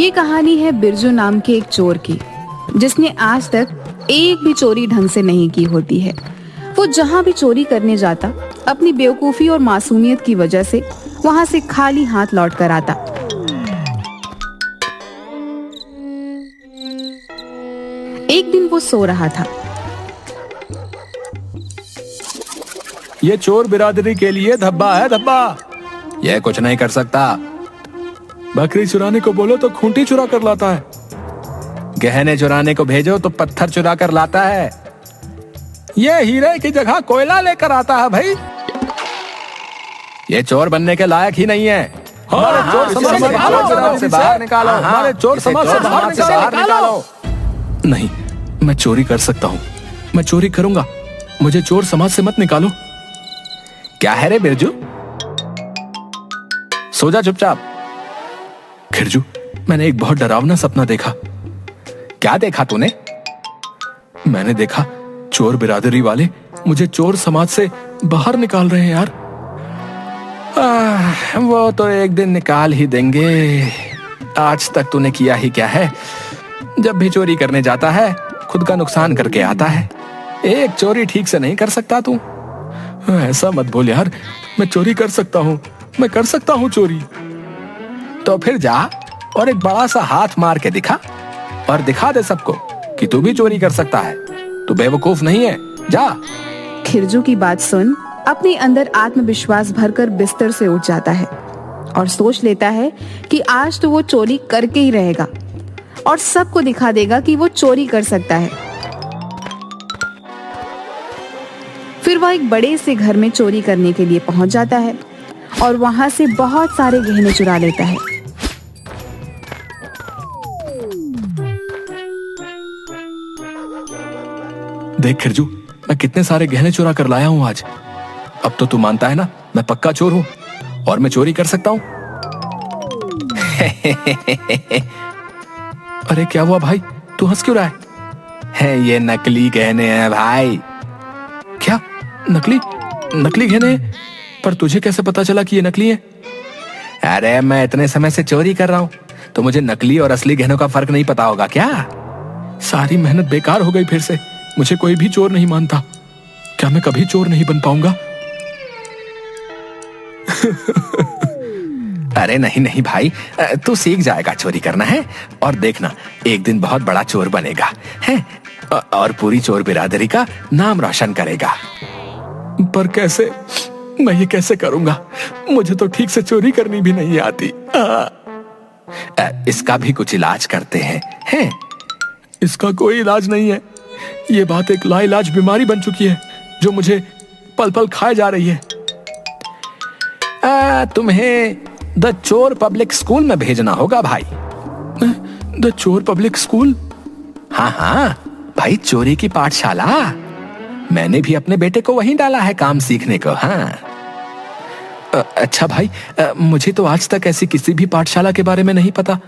ये कहानी है बिरजू नाम के एक चोर की, जिसने आज तक एक भी चोरी ढंग से नहीं की होती है। वो जहां भी चोरी करने जाता, अपनी बेवकूफी और मासूमियत की वजह से वहां से खाली हाथ लौट कर आता। एक दिन वो सो रहा था। ये चोर बिरादरी के लिए धब्बा है, धब्बा। ये कुछ नहीं कर सकता। बकरी चुराने को बोलो तो खूंटी चुरा कर लाता है। गहने चुराने को भेजो तो पत्थर चुरा कर लाता है। ये हीरे की जगह कोयला लेकर आता है भाई। ये चोर बनने के लायक ही नहीं है। हमारे चोर समाज से बाहर निकालो। हमारे चोर समाज से बाहर निकालो। नहीं, मैं चोरी कर सकता हूँ। मैं चोरी करूंगा। मुझे चोर समाज से मत निकालो। क्या है रे बिरजू? सो जा चुपचाप। खिरजू, मैंने एक बहुत डरावना सपना देखा। क्या देखा तूने? मैंने देखा चोर बिरादरी वाले मुझे चोर समाज से बाहर निकाल रहे हैं यार। वो तो एक दिन निकाल ही देंगे। आज तक तूने किया ही क्या है? जब भी चोरी करने जाता है खुद का नुकसान करके आता है। एक चोरी ठीक से नहीं कर सकता तू। ऐसा मत बोल यार, मैं चोरी कर सकता हूँ। मैं कर सकता हूँ चोरी। तो फिर जा और एक बड़ा सा हाथ मार के दिखा और दिखा दे सबको कि तू भी चोरी कर सकता है। तू बेवकूफ नहीं है, जा। खिरजू की बात सुन अपने अंदर आत्मविश्वास भरकर बिस्तर से उठ जाता है और सोच लेता है कि आज तो वो चोरी करके ही रहेगा और सबको दिखा देगा कि वो चोरी कर सकता है। फिर वह एक बड़े से घर में चोरी करने के लिए पहुंच जाता है और वहां से बहुत सारे गहने चुरा लेता है। देख खिरजू, मैं कितने सारे गहने चुरा कर लाया हूं आज। अब तो तू मानता है ना मैं पक्का चोर हूं और मैं चोरी कर सकता हूं। अरे क्या हुआ भाई, तू हंस क्यों रहा है? ये नकली गहने हैं भाई। क्या नकली? नकली गहने? पर तुझे कैसे पता चला कि ये नकली है? अरे मैं इतने समय से चोरी कर रहा हूं तो मुझे नकली और असली गहनों का फर्क नहीं पता होगा क्या? सारी मेहनत बेकार हो गई फिर से। मुझे कोई भी चोर नहीं मानता। क्या मैं कभी चोर नहीं बन पाऊंगा? अरे नहीं नहीं भाई, तू सीख जाएगा चोरी करना है और देखना एक दिन बहुत बड़ा चोर बनेगा है और पूरी चोर बिरादरी का नाम रोशन करेगा। पर कैसे? मैं ये कैसे करूंगा? मुझे तो ठीक से चोरी करनी भी नहीं आती। इसका भी कुछ इलाज करते हैं? इसका कोई इलाज नहीं है। ये बात एक लाइलाज बीमारी बन चुकी है जो मुझे पल पल खाए जा रही है। तुम्हें द चोर पब्लिक स्कूल में भेजना होगा भाई। द चोर पब्लिक स्कूल? हाँ हाँ भाई, चोरी की पाठशाला। मैंने भी अपने बेटे को वहीं डाला है काम सीखने को। हाँ अच्छा भाई, मुझे तो आज तक ऐसी किसी भी पाठशाला के बारे में नहीं पता।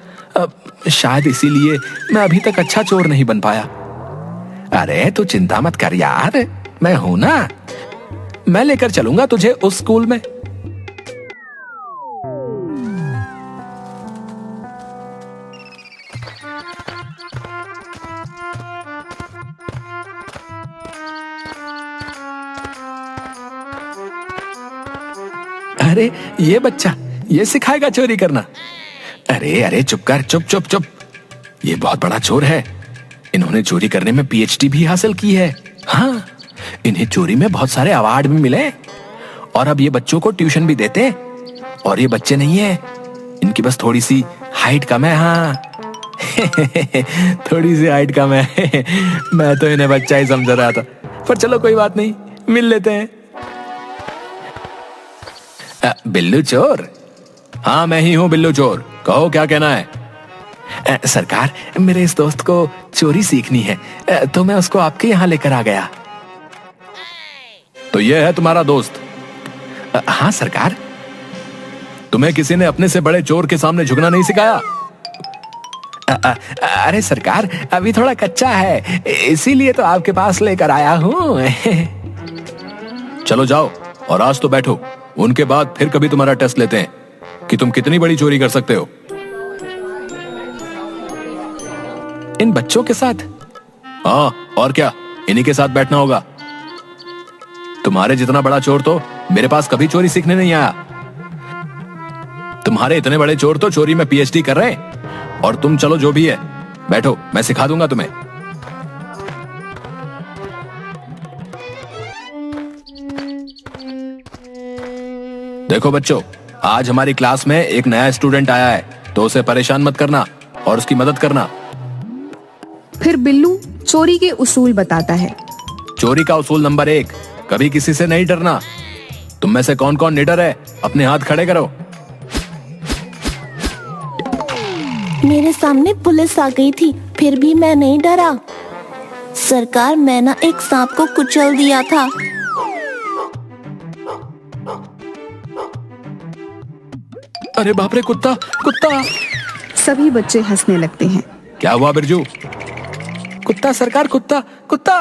शायद इसीलिए मैं अभी तक अच्छा चोर नहीं बन पाया। अरे तू चिंता मत कर यार, मैं हूं ना। मैं लेकर चलूंगा तुझे उस स्कूल में। अरे ये बच्चा, ये सिखाएगा चोरी करना। अरे अरे चुप कर, चुप चुप चुप। ये बहुत बड़ा चोर है। इन्होंने चोरी करने में पीएचडी भी हासिल की है। हाँ, इन्हें चोरी में बहुत सारे अवार्ड भी मिले और अब ये बच्चों को ट्यूशन भी देते हैं। और ये बच्चे नहीं है, इनकी बस थोड़ी सी हाइट कम है। हाँ थोड़ी सी हाइट कम है। मैं तो इन्हें बच्चा ही समझ रहा था, पर चलो कोई बात नहीं, मिल लेते हैं। बिल्लू चोर? हाँ मैं ही हूँ बिल्लू चोर। कहो क्या कहना है? सरकार, मेरे इस दोस्त को चोरी सीखनी है तो मैं उसको आपके यहाँ लेकर आ गया। तो ये है तुम्हारा दोस्त? हाँ सरकार। तुम्हें किसी ने अपने से बड़े चोर के सामने झुकना नहीं सिखाया? अरे सरकार, अभी थोड़ा कच्चा है, इसीलिए तो आपके पास लेकर आया हूँ। चलो जाओ और आज तो बैठो, उनके बाद फिर कभी तुम्हारा टेस्ट लेते हैं कि तुम कितनी बड़ी चोरी कर सकते हो। इन बच्चों के साथ? हाँ, और क्या, इन्हीं के साथ बैठना होगा। तुम्हारे जितना बड़ा चोर तो मेरे पास कभी चोरी सीखने नहीं आया। तुम्हारे इतने बड़े चोर तो चोरी में पीएचडी कर रहे हैं, और तुम चलो जो भी है बैठो, मैं सिखा दूंगा तुम्हें। देखो बच्चों, आज हमारी क्लास में एक नया स्टूडेंट आया है, तो उसे परेशान मत करना और उसकी मदद करना। फिर बिल्लू चोरी के उसूल बताता है। चोरी का उसूल नंबर 1, कभी किसी से नहीं डरना। तुम में से कौन कौन निडर है, अपने हाथ खड़े करो। मेरे सामने पुलिस आ गई थी, फिर भी मैं नहीं डरा। सरकार, मैं ना एक सांप को कुचल दिया था। अरे बाप रे, कुत्ता कुत्ता! सभी बच्चे हंसने लगते हैं। क्या हुआ बिरजू? कुत्ता सरकार, कुत्ता कुत्ता!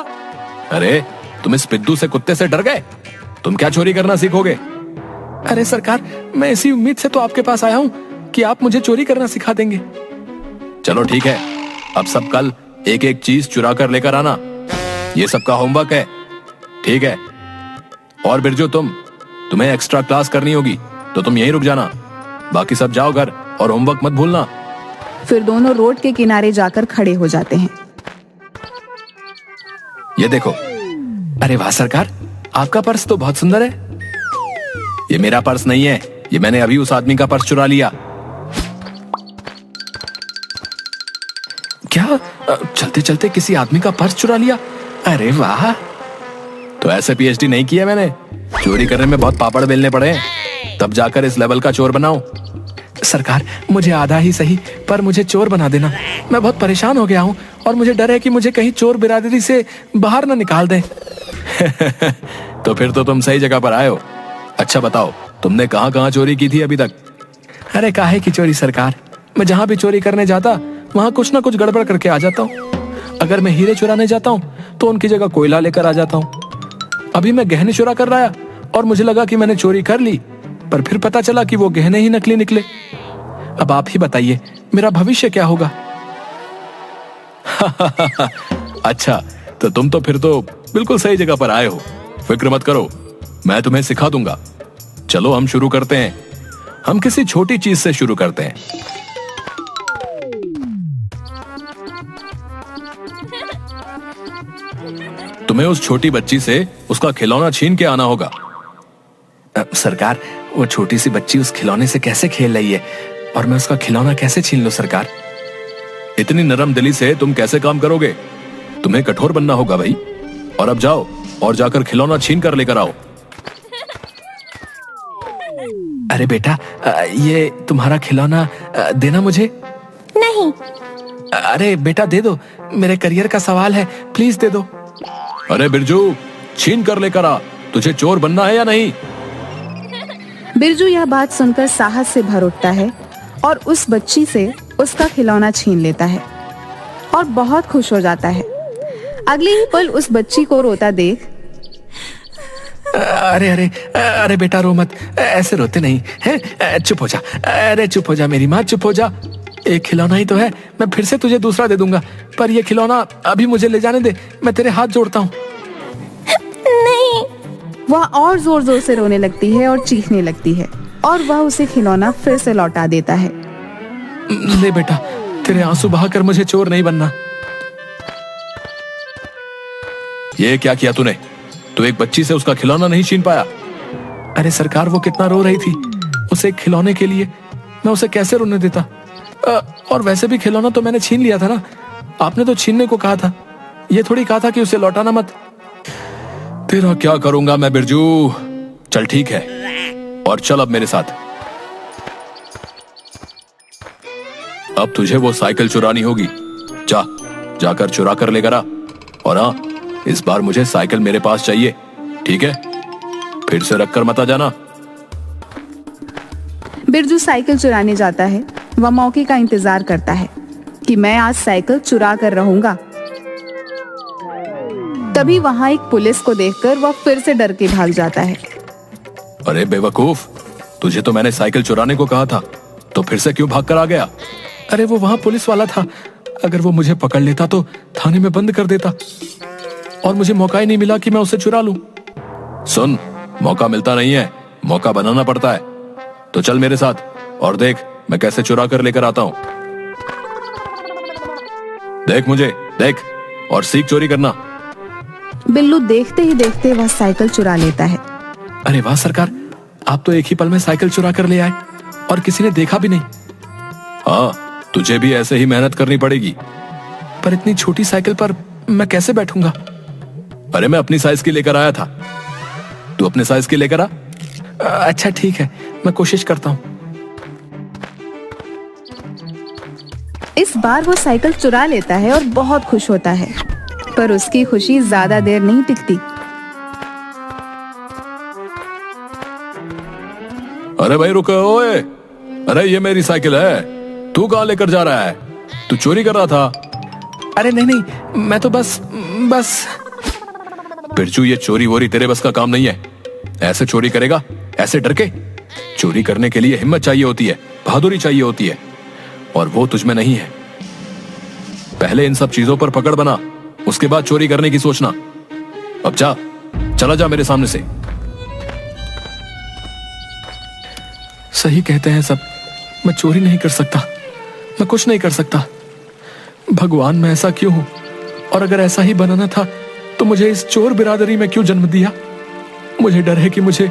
अरे तुम इस पिद्दू से कुत्ते से डर गए? तुम क्या चोरी करना सीखोगे? अरे सरकार, मैं इसी उम्मीद से तो आपके पास आया हूँ कि आप मुझे चोरी करना सिखा देंगे। चलो ठीक है, अब सब कल एक एक चीज चुरा कर लेकर आना। ये सबका होमवर्क है, ठीक है? और बिरजू, तुम्हें एक्स्ट्रा क्लास करनी होगी तो तुम यहीं रुक जाना। बाकी सब जाओ घर और होमवर्क मत भूलना। फिर दोनों रोड के किनारे जाकर खड़े हो जाते हैं। ये देखो। अरे वाह सरकार, आपका पर्स तो बहुत सुंदर है। ये मेरा पर्स नहीं है, ये मैंने अभी उस आदमी का पर्स चुरा लिया। क्या? चलते चलते किसी आदमी का पर्स चुरा लिया? अरे वाह! तो ऐसे पीएचडी नहीं किया मैंने, चोरी करने में बहुत पापड़ बेलने पड़े हैं, तब जाकर इस लेवल का चोर बनाऊं। सरकार, मुझे आधा ही सही पर मुझे चोर बना देना। मैं बहुत परेशान हो गया हूँ और मुझे डर है कि मुझे कहीं चोर बिरादरी से बाहर ना निकाल दें। तो फिर तो तुम सही जगह पर आए हो। अच्छा बताओ, तुमने कहाँ कहाँ चोरी की थी अभी तक? अरे काहे की चोरी सरकार, मैं जहाँ भी चोरी करने जाता वहाँ कुछ ना कुछ गड़बड़ करके आ जाता हूँ। अगर मैं हीरे चुराने जाता हूँ तो उनकी जगह कोयला लेकर आ जाता हूँ। अभी मैं गहने चुरा कर रहा और मुझे लगा कि मैंने चोरी कर ली, पर फिर पता चला कि वो गहने ही नकली निकले। अब आप ही बताइए, मेरा भविष्य क्या होगा? अच्छा, तो तुम तो फिर तो बिल्कुल सही जगह पर आए हो। फिक्र मत करो, मैं तुम्हें सिखा दूंगा। चलो हम शुरू करते हैं। हम किसी छोटी चीज से शुरू करते हैं। तुम्हें उस छोटी बच्ची से उसका खिलौना छीन के आना होगा। सरकार, वो छोटी सी बच्ची उस खिलौने से कैसे खेल रही है और मैं उसका खिलौना कैसे छीन लूं सरकार? इतनी नरम दिली से तुम कैसे काम करोगे? तुम्हें कठोर बनना होगा भाई। और अब जाओ और जाकर खिलौना छीन कर लेकर आओ। अरे बेटा, ये तुम्हारा खिलौना देना मुझे? नहीं। अरे बेटा दे दो, मेरे करियर का सवाल है, प्लीज दे दो। अरे बिरजू, छीन कर लेकर आ। तुझे चोर बनना है या नहीं? बिरजू यह बात सुनकर साहस से भर उठता है और उस बच्ची से उसका खिलौना छीन लेता है और बहुत खुश हो जाता है। अगले ही पल उस बच्ची को रोता देख, अरे अरे अरे बेटा रो मत, ऐसे रोते नहीं है, चुप हो जा। अरे चुप हो जा मेरी माँ, चुप हो जा। एक खिलौना ही तो है, मैं फिर से तुझे दूसरा दे दूंगा, पर ये खिलौना अभी मुझे ले जाने दे, मैं तेरे हाथ जोड़ता हूँ। नहीं। वह और जोर जोर से रोने लगती है और चीखने लगती है और वह उसे खिलौना फिर से लौटा देता है। ले बेटा, तेरे आंसू बहाकर मुझे चोर नहीं बनना। ये क्या किया तूने? तू एक बच्ची से उसका खिलौना नहीं छीन पाया? अरे सरकार, वो कितना रो रही थी, उसे खिलौने के लिए मैं उसे कैसे रोने देता? और वैसे भी खिलौना तो मैंने छीन लिया था ना, आपने तो छीनने को कहा था, ये थोड़ी कहा था कि उसे लौटाना मत। तेरा क्या करूंगा मैं बिरजू। चल ठीक है, और चल अब मेरे साथ। अब तुझे वो साइकिल चुरानी होगी। जाकर चुरा कर लेकर आ। और हाँ, इस बार मुझे साइकिल मेरे पास चाहिए, ठीक है? फिर से रख कर मत आ जाना। बिरजू साइकिल चुराने जाता है। वह मौके का इंतजार करता है कि मैं आज साइकिल चुरा कर रहूंगा। तभी वहां एक पुलिस को देखकर वह फिर से डर के भाग जाता है। अरे बेवकूफ, तुझे तो मैंने साइकिल चुराने को कहा था, तो फिर से क्यों भाग कर आ गया? अरे वो वहां पुलिस वाला था, अगर वो मुझे पकड़ लेता तो थाने में बंद कर देता और मुझे मौका ही नहीं मिला कि मैं उसे चुरा लूं। सुन, मौका मिलता नहीं है, मौका बनाना पड़ता है। तो चल मेरे साथ और देख मैं कैसे चुरा कर लेकर आता हूं। देख मुझे, देख और सीख चोरी करना। बिल्लू देखते ही देखते वह साइकिल चुरा लेता है। अरे वाह सरकार, आप तो एक ही पल में साइकिल चुरा कर ले आए और किसी ने देखा भी नहीं। हाँ, तुझे भी ऐसे ही मेहनत करनी पड़ेगी। पर इतनी छोटी साइकिल पर मैं कैसे बैठूंगा? अरे मैं अपनी साइज की लेकर आया था, तू अपने साइज की लेकर आ। अच्छा ठीक है, मैं कोशिश करता हूं। इस बार वो साइकिल चुरा लेता है और बहुत खुश होता है, पर उसकी खुशी ज्यादा देर नहीं टिकती। अरे भाई रुको, ओए, अरे ये मेरी साइकिल है, तू कहां लेकर जा रहा है? तू चोरी कर रहा था? अरे नहीं नहीं, मैं तो बस बिरजू, ये चोरी वोरी तेरे बस का काम नहीं है। ऐसे चोरी करेगा, ऐसे डर के? चोरी करने के लिए हिम्मत चाहिए होती है, बहादुरी चाहिए होती है, और वो तुझ में नहीं है। पहले इन सब चीजों पर पकड़ बना, उसके बाद चोरी करने की सोचना। अब जा, चला जा मेरे सामने से। सही कहते हैं सब, मैं चोरी नहीं कर सकता, मैं कुछ नहीं कर सकता। भगवान, मैं ऐसा क्यों हूं? और अगर ऐसा ही बनाना था तो मुझे इस चोर बिरादरी में क्यों जन्म दिया? मुझे डर है कि मुझे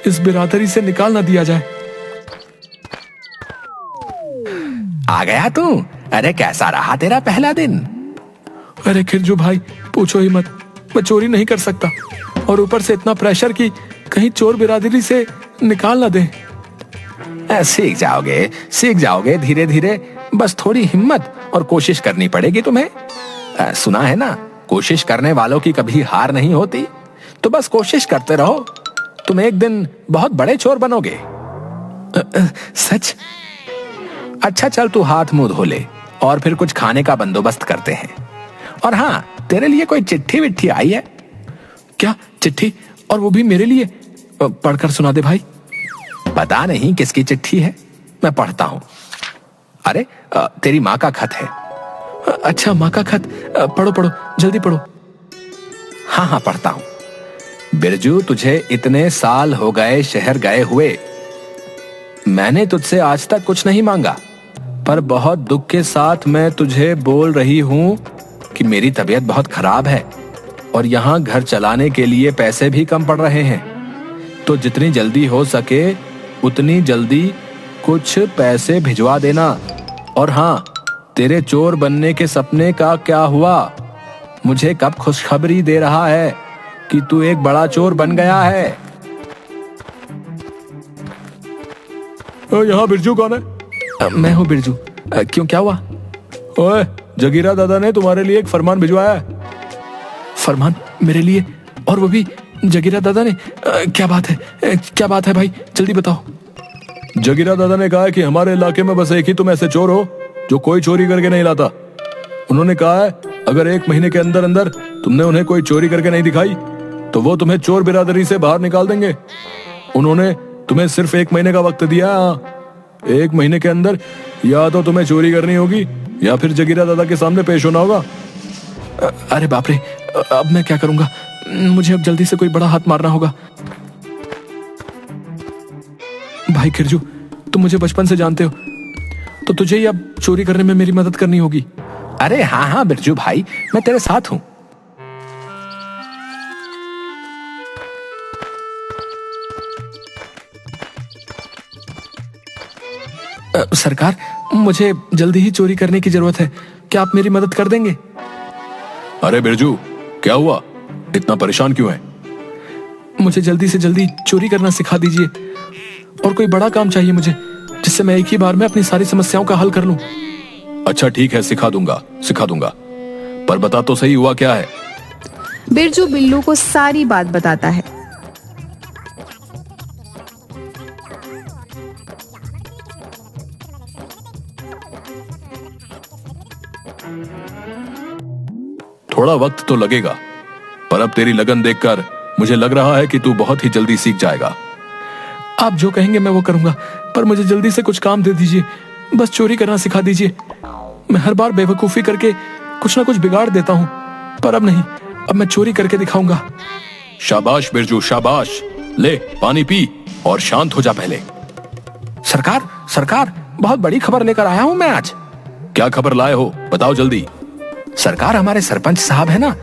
इस बिरादरी से निकाल ना दिया जाए। आ गया तू? अरे कैसा रहा तेरा पहला दिन? अरे खिरजू भाई, पूछो ही मत, मैं चोरी नहीं कर सकता, और ऊपर से इतना प्रेशर कि कहीं चोर बिरादरी से निकाल ना दे। सीख जाओगे धीरे धीरे, बस थोड़ी हिम्मत और कोशिश करनी पड़ेगी तुम्हें। सुना है ना, कोशिश करने वालों की कभी हार नहीं होती। तो बस कोशिश करते रहो, तुम एक दिन बहुत बड़े चोर बनोगे। सच? अच्छा चल, तू हाथ मुंह धो ले और फिर कुछ खाने का बंदोबस्त करते हैं। और हाँ, तेरे लिए कोई चिट्ठी विट्ठी आई है क्या? चिट्ठी? और वो भी मेरे लिए? पढ़कर सुना दे भाई। पता नहीं किसकी चिट्ठी है, मैं पढ़ता हूं। अरे तेरी माँ का खत है। अच्छा, माँ का खत? पढ़ो पढ़ो, जल्दी पढ़ो। हाँ हाँ, पढ़ता हूं। बिरजू, तुझे इतने साल हो गए शहर गए हुए, मैंने तुझसे आज तक कुछ नहीं मांगा, पर बहुत दुख के साथ मैं तुझे बोल रही हूं कि मेरी तबीयत बहुत खराब है और यहाँ घर चलाने के लिए पैसे भी कम पड़ रहे हैं। तो जितनी जल्दी हो सके उतनी जल्दी कुछ पैसे भिजवा देना। और हाँ, तेरे चोर बनने के सपने का क्या हुआ? मुझे कब खुशखबरी दे रहा है कि तू एक बड़ा चोर बन गया है? यहाँ बिरजू कौन है? मैं हूँ बिरजू। क्यों, क्या हुआ? ओए, जगीरा दादा ने तुम्हारे लिए एक फरमान भिजवाया है। फरमान मेरे लिए? और वो भी जगीरा दादा ने? क्या बात है, क्या बात है भाई, जल्दी बताओ। जगीरा दादा ने कहा है कि हमारे इलाके में बस एक ही तुम ऐसे चोर हो जो कोई चोरी करके नहीं लाता। उन्होंने कहा है अगर 1 महीने के अंदर अंदर तुमने उन्हें कोई चोरी करके नहीं दिखाई तो वो तुम्हें चोर बिरादरी से बाहर निकाल देंगे। उन्होंने तुम्हें सिर्फ 1 महीने का वक्त दिया। 1 महीने के अंदर या तो तुम्हें चोरी करनी होगी या फिर जगीरा दादा के सामने पेश होना होगा। अरे बाप रे, अब मैं क्या करूंगा? मुझे अब जल्दी से कोई बड़ा हाथ मारना होगा। भाई खिरजू, तुम मुझे बचपन से जानते हो, तो तुझे ही अब चोरी करने में मेरी मदद करनी होगी। अरे हाँ हाँ बिरजू भाई, मैं तेरे साथ हूं। सरकार, मुझे जल्दी ही चोरी करने की जरूरत है, क्या आप मेरी मदद कर देंगे? अरे बिरजू, क्या हुआ? इतना परेशान क्यों है? मुझे जल्दी से जल्दी चोरी करना सिखा दीजिए, और कोई बड़ा काम चाहिए मुझे, जिससे मैं एक ही बार में अपनी सारी समस्याओं का हल कर लूं। अच्छा ठीक है, सिखा दूंगा, पर बता तो सही, हुआ क्या है? बिरजू बिल्लू को सारी बात बताता है। थोड़ा वक्त तो लगेगा, पर अब तेरी लगन देखकर मुझे लग रहा है कि तू बहुत ही जल्दी सीख जाएगा। आप जो कहेंगे मैं वो करूंगा, पर मुझे जल्दी से कुछ काम दे दीजिए, बस चोरी करना सिखा दीजिए। मैं हर बार बेवकूफी करके कुछ ना कुछ बिगाड़ देता हूँ, पर अब नहीं, अब मैं चोरी करके दिखाऊंगा। शाबाश बिरजू शाबाश, ले पानी पी और शांत हो जा पहले। सरकार सरकार, बहुत बड़ी खबर लेकर आया हूँ मैं आज। क्या खबर लाए हो, बताओ जल्दी। सरकार, हमारे सरपंच साहब है ना,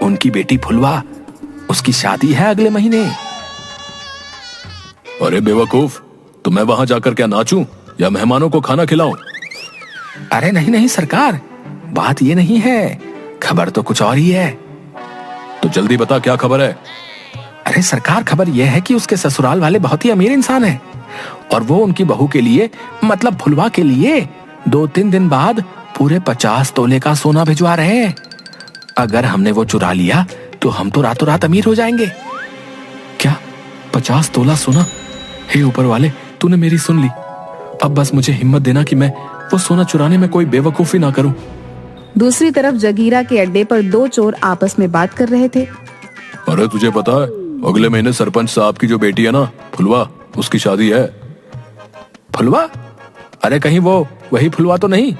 उनकी बेटी फुलवा, उसकी शादी है अगले महीने। अरे बेवकूफ, तो मैं वहां जाकर क्या नाचूं या मेहमानों को खाना खिलाऊं? अरे नहीं नहीं सरकार, बात ये नहीं है, खबर तो कुछ और ही है। तो जल्दी बता, क्या खबर है? अरे सरकार, खबर यह है कि उसके ससुराल वाले बहुत ही अमीर इंसान हैं और वो उनकी बहू के लिए, मतलब फुलवा के लिए 2-3 दिन बाद पूरे 50 तोले का सोना भिजवा रहे हैं। अगर हमने वो चुरा लिया तो हम तो रातों रात अमीर हो जाएंगे। क्या 50 तोला सोना? हे ऊपर वाले, तूने मेरी सुन ली। अब बस मुझे हिम्मत देना कि मैं वो सोना चुराने में कोई बेवकूफी ना करूं। दूसरी तरफ जगीरा के अड्डे पर 2 चोर आपस में बात कर रहे थे। अरे तुझे पता है, अगले महीने सरपंच साहब की जो बेटी है ना फुलवा, उसकी शादी है। फुलवा? अरे कहीं वो वही फुलवा तो नहीं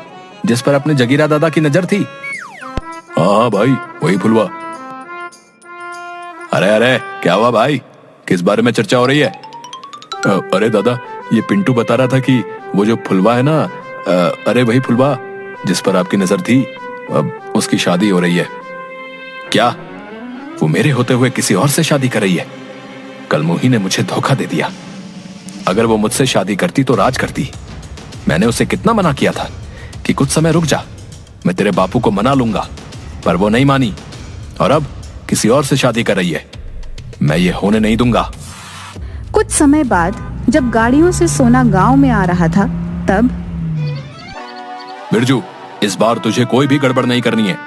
जिस पर अपने जगीरा दादा की नजर थी? हाँ भाई, वही फुलवा। अरे अरे क्या हुआ भाई, किस बारे में चर्चा हो रही है? अरे दादा, ये पिंटू बता रहा था कि वो जो फुलवा है ना, अरे वही फुलवा जिस पर आपकी नजर थी, अब उसकी शादी हो रही है। क्या वो मेरे होते हुए किसी और से शादी कर रही है? कल मोही ने मुझे धोखा दे दिया। अगर वो मुझसे शादी करती तो राज करती। मैंने उसे कितना मना किया था कि कुछ समय रुक जा, मैं तेरे बापू को मना लूंगा, पर वो नहीं मानी और अब किसी और से शादी कर रही है। मैं ये होने नहीं दूंगा। कुछ समय बाद जब गाड़ियों से सोना गांव में आ रहा था, तब बिरजू, इस बार तुझे कोई भी गड़बड़ नहीं करनी है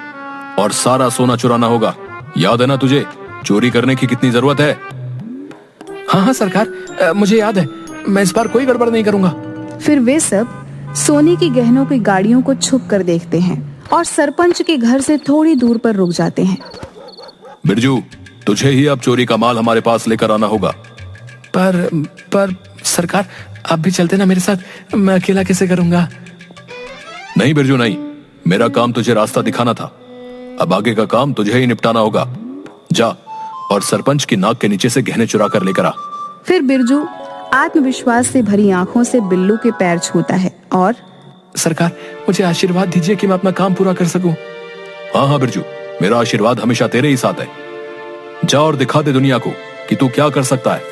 और सारा सोना चुराना होगा। याद है ना तुझे चोरी करने की कितनी जरूरत है? हाँ हाँ सरकार, मुझे याद है, मैं इस बार कोई गड़बड़ नहीं करूंगा। फिर वे सब सोने की गहनों की गाड़ियों को छुप कर देखते हैं और सरपंच के घर से थोड़ी दूर पर रुक जाते हैं। बिरजू, तुझे ही अब चोरी का माल हमारे पास लेकर आना होगा। पर सरकार, आप भी चलते ना मेरे साथ, मैं अकेला कैसे करूंगा? नहीं बिरजू नहीं, मेरा काम तुझे रास्ता दिखाना था, अब आगे का काम तुझे ही निपटाना होगा। जा और सरपंच की नाक के नीचे से गहने चुरा कर लेकर आ। फिर बिरजू आत्मविश्वास से भरी आंखों से बिल्लू के पैर छूता है और सरकार, मुझे आशीर्वाद दीजिए कि मैं अपना काम पूरा कर सकूं। हाँ हाँ बिरजू, मेरा आशीर्वाद हमेशा तेरे ही साथ है। जा और दिखा दे दुनिया को कि तू क्या कर सकता है।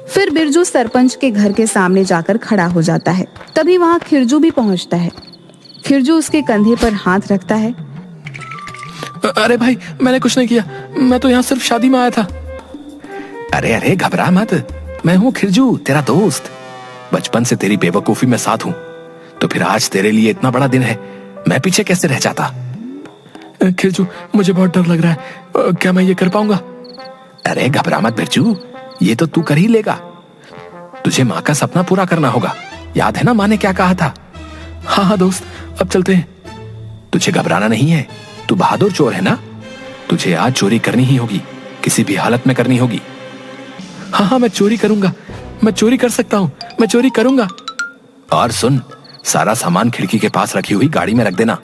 फिर बिरजू सरपंच के घर के सामने जाकर खड़ा हो जाता है। तभी वहाँ खिरजू भी पहुँचता है। खिरजू उसके कंधे पर हाथ रखता है। अरे भाई, मैंने कुछ नहीं किया, मैं तो यहाँ सिर्फ शादी में आया था। अरे अरे घबरा मत, मैं हूँ खिरजू, तेरा दोस्त। बचपन से तेरी बेवकूफी में साथ हूँ, तो फिर आज तेरे लिए इतना बड़ा दिन है, मैं पीछे कैसे रह जाता? खिरजू, मुझे बहुत डर लग रहा है, क्या मैं ये कर पाऊंगा? अरे घबरा मत बिरजू, ये तो तू कर ही लेगा। तुझे माँ का सपना पूरा करना होगा, याद है ना माँ ने क्या कहा था? हाँ हाँ दोस्त, अब चलते हैं। तुझे घबराना नहीं है, तू बहादुर चोर है ना, तुझे आज चोरी करनी ही होगी, किसी भी हालत में करनी होगी। हाँ हाँ, मैं चोरी करूंगा, मैं चोरी कर सकता हूँ, मैं चोरी करूंगा। और सुन, सारा सामान खिड़की के पास रखी हुई गाड़ी में रख देना।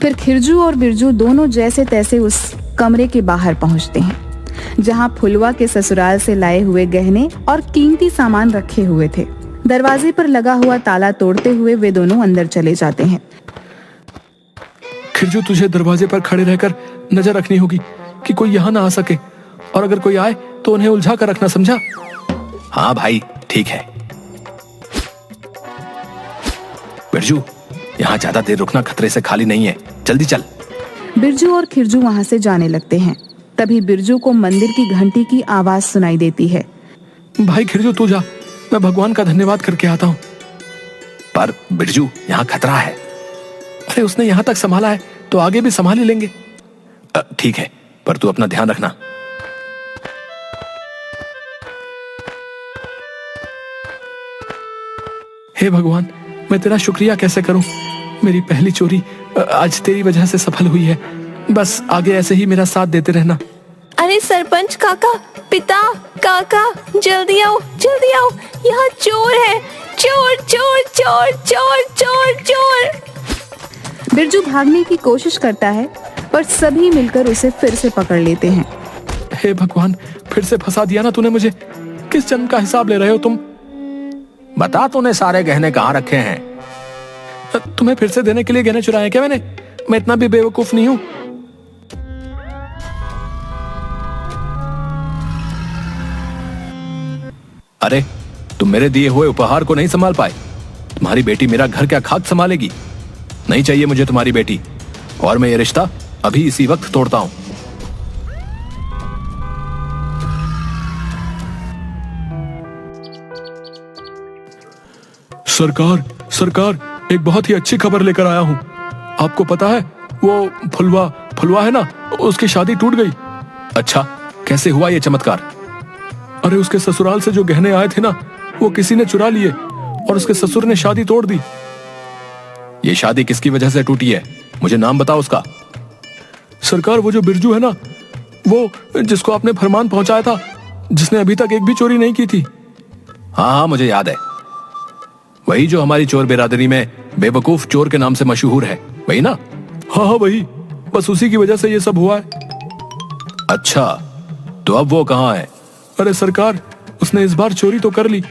फिर खिरजू और बिरजू दोनों जैसे तैसे उस कमरे के बाहर पहुंचते हैं जहां फुलवा के ससुराल से लाए हुए गहने और कीमती सामान रखे हुए थे। दरवाजे पर लगा हुआ ताला तोड़ते हुए वे दोनों अंदर चले जाते हैं। खिरजू, तुझे दरवाजे पर खड़े रहकर नजर रखनी होगी कि कोई यहाँ ना आ सके, और अगर कोई आए तो उन्हें उलझा कर रखना, समझा? हाँ भाई, ठीक है। बिरजू, यहाँ ज्यादा देर रुकना खतरे से खाली नहीं है, जल्दी चल। बिरजू और खिरजू वहां से जाने लगते हैं। तभी बिरजू को मंदिर की घंटी की आवाज सुनाई देती है। भाई खिरजू, तू जा, मैं भगवान का धन्यवाद करके आता हूँ। पर बिरजू, यहाँ खतरा है। अरे उसने यहाँ तक संभाला है तो आगे भी संभाल ही लेंगे। ठीक है, पर तू अपना ध्यान रखना। हे भगवान, मैं तेरा शुक्रिया कैसे करूं? मेरी पहली चोरी आज तेरी वजह से सफल हुई है। बस आगे ऐसे ही मेरा साथ देते रहना। अरे सरपंच काका, पिता, काका, जल्दी आओ, यहाँ चोर है, चोर चोर चोर चोर चोर चोर। बिरजू भागने की कोशिश करता है पर सभी मिलकर उसे फिर से पकड़ लेते हैं। हे भगवान, फिर से फंसा दिया ना तूने मुझे। किस जन्म का हिसाब ले रहे हो तुम? बता, तूने सारे गहने कहाँ रखे हैं? तुम्हें फिर से देने के लिए गहने चुराए क्या मैंने? मैं इतना भी बेवकूफ नहीं हूं। अरे, तुम मेरे दिए हुए उपहार को नहीं संभाल पाए? तुम्हारी बेटी मेरा घर क्या खाक संभालेगी? नहीं चाहिए मुझे तुम्हारी बेटी, और मैं ये रिश्ता अभी इसी वक्त तोड़ता हूं। सरकार, सरकार, एक बहुत ही अच्छी खबर लेकर आया हूं। आपको पता है, वो फुलवा है ना, उसकी शादी टूट गई। अच्छा, कैसे हुआ ये चमत्कार? अरे, उसके ससुराल से जो गहने आए थे ना, वो किसी ने चुरा लिए और उसके ससुर ने शादी तोड़ दी। ये शादी किसकी वजह से टूटी है? मुझे नाम बताओ उसका। सरकार, वो जो बिरजू है ना, वो जिसको आपने फरमान पहुंचाया था, जिसने अभी तक एक भी चोरी नहीं की थी। हाँ हाँ, मुझे याद है। वही जो हमारी चोर बिरादरी में बेवकूफ चोर के नाम से मशहूर है, वही ना? हाँ हाँ, वही। बस उसी की वजह से ये सब हुआ है। अच्छा, तो अब वो कहाँ है? अरे सरकार, उसने इस बार चोरी तो कर ली,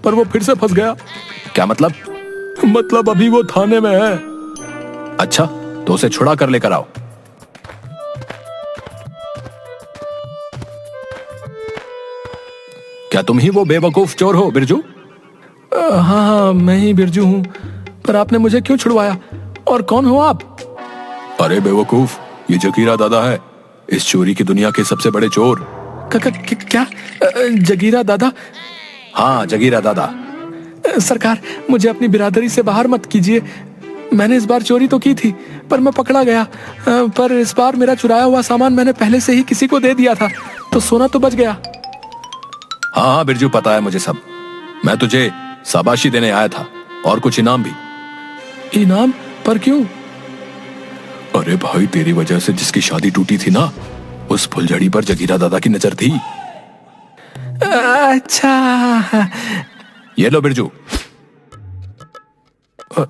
पर वो फिर से फंस गया। क्या मतलब? मतलब अभी वो थाने में है। अच्छा, तो उसे छुड़ा कर लेकर आओ। क्या तुम ही वो बेवकूफ चोर हो, बिरजू? हाँ हाँ, मैं ही बिरजू हूँ। पर आपने मुझे क्यों छुड़वाया, और कौन हो आप? अरे बेवकूफ, ये जगीरा दादा है, इस चोरी की दुनिया के सबसे बड़े चोर। क्या? जगीरा दादा? हाँ, जगीरा दादा। सरकार, मुझे अपनी बिरादरी से बाहर मत कीजिए। मैंने इस बार चोरी तो की थी, पर मैं पकड़ा गया। पर इस बार मेरा चुराया हुआ सामान मैंने पहले से ही किसी को दे दिया था, तो सोना तो बच गया। हाँ हाँ बिरजू, पता है मुझे सब। मैं तुझे शाबाशी देने आया था, और कुछ इनाम भी। इनाम? पर क्यों? अरे भाई, तेरी वजह से जिसकी शादी टूटी थी ना, उस फुलझड़ी पर जगीरा दादा की नजर थी। अच्छा, ये लो बिरजू।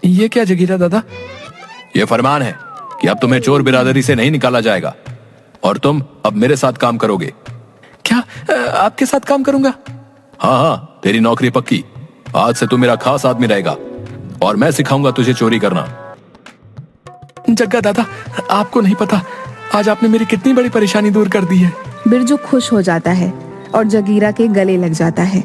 ये क्या जगीरा दादा? ये फरमान है कि अब तुम्हें चोर बिरादरी से नहीं निकाला जाएगा, और तुम अब मेरे साथ काम करोगे। क्या? आपके साथ काम करूंगा? हाँ हाँ, तेरी नौकरी पक्की। आज से तू मेरा खास आदमी रहेगा, और मैं सिखाऊंगा तुझे चोरी करना। जग्गा दादा, आपको नहीं पता, आज आपने मेरी कितनी बड़ी परेशानी दूर कर दी है। बिरजू खुश हो जाता है और जगीरा के गले लग जाता है।